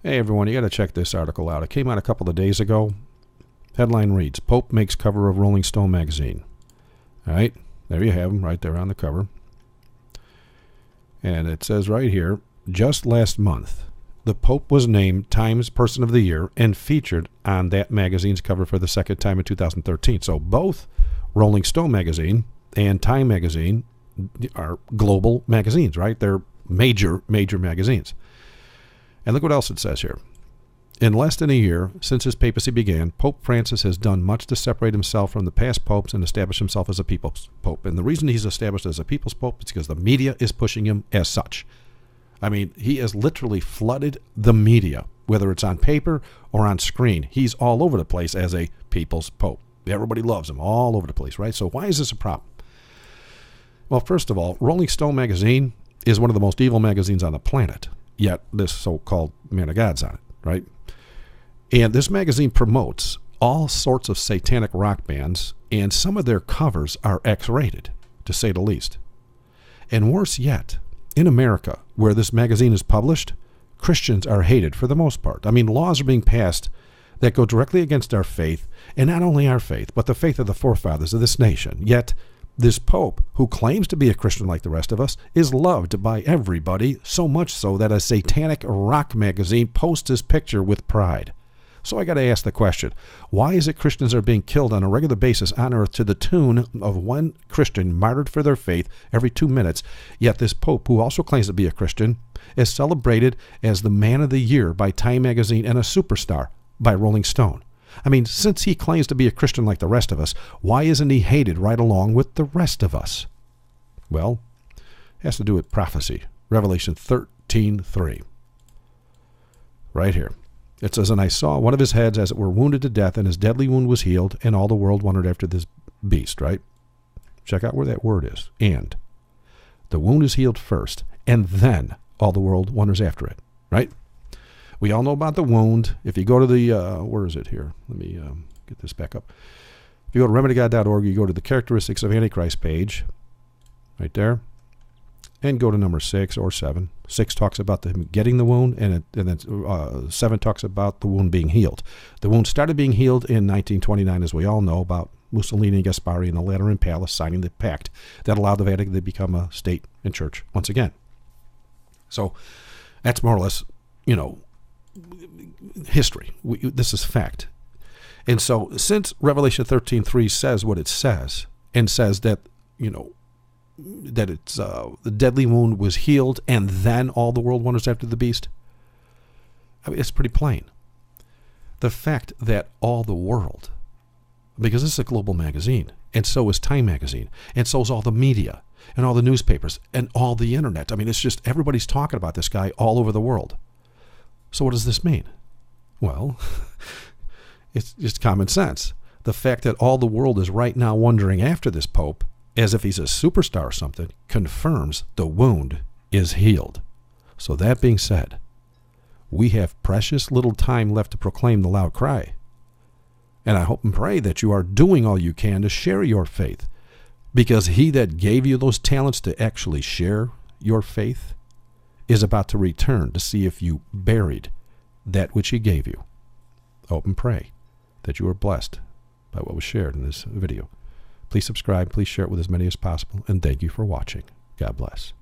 Hey everyone, you got to check this article out. It came out a couple of days ago. Headline reads, Pope makes cover of Rolling Stone magazine. All right, there you have them right there on the cover. And it says right here, just last month, the Pope was named Time's Person of the Year and featured on that magazine's cover for the second time in 2013. So both Rolling Stone magazine and Time magazine are global magazines, right? They're major magazines. And look what else it says here. In less than a year since his papacy began, Pope Francis has done much to separate himself from the past popes and establish himself as a people's pope. And the reason he's established as a people's pope is because the media is pushing him as such. I mean, he has literally flooded the media, whether it's on paper or on screen. He's all over the place as a people's pope. Everybody loves him all over the place, right? So why is this a problem? Well, first of all, Rolling Stone magazine is one of the most evil magazines on the planet, yet this so-called man of God's on it, right? And this magazine promotes all sorts of satanic rock bands, and some of their covers are X-rated, to say the least. And worse yet, in America, where this magazine is published, Christians are hated for the most part. I mean, laws are being passed that go directly against our faith, and not only our faith, but the faith of the forefathers of this nation. Yet, this Pope, who claims to be a Christian like the rest of us, is loved by everybody, so much so that a satanic rock magazine posts his picture with pride. So I got to ask the question, why is it Christians are being killed on a regular basis on earth to the tune of one Christian martyred for their faith every 2 minutes, yet this Pope, who also claims to be a Christian, is celebrated as the Man of the Year by Time magazine and a superstar by Rolling Stone? I mean, since he claims to be a Christian like the rest of us, why isn't he hated right along with the rest of us? Well, it has to do with prophecy. Revelation 13:3. Right here. It says, and I saw one of his heads as it were wounded to death, and his deadly wound was healed, and all the world wondered after this beast, right? Check out where that word is. And. The wound is healed first, and then all the world wonders after it, right? We all know about the wound. If you go to the, where is it here? Let me get this back up. If you go to remedygod.org, you go to the characteristics of Antichrist page, right there, and go to number 6 or 7. 6 talks about him getting the wound, and then 7 talks about the wound being healed. The wound started being healed in 1929, as we all know, about Mussolini and Gaspari and the Lateran Palace signing the pact that allowed the Vatican to become a state and church once again. So that's more or less, history. This is fact. And so since Revelation 13:3 says what it says, and says that, that it's the deadly wound was healed and then all the world wonders after the beast, I mean, it's pretty plain. The fact that all the world, because this is a global magazine, and so is Time magazine, and so is all the media, and all the newspapers, and all the internet. I mean, it's just everybody's talking about this guy all over the world. So what does this mean? Well, it's just common sense. The fact that all the world is right now wondering after this Pope, as if he's a superstar or something, confirms the wound is healed. So that being said, we have precious little time left to proclaim the loud cry. And I hope and pray that you are doing all you can to share your faith, because he that gave you those talents to actually share your faith is about to return to see if you buried that which he gave you. I hope and pray that you are blessed by what was shared in this video. Please subscribe, please share it with as many as possible, and thank you for watching. God bless.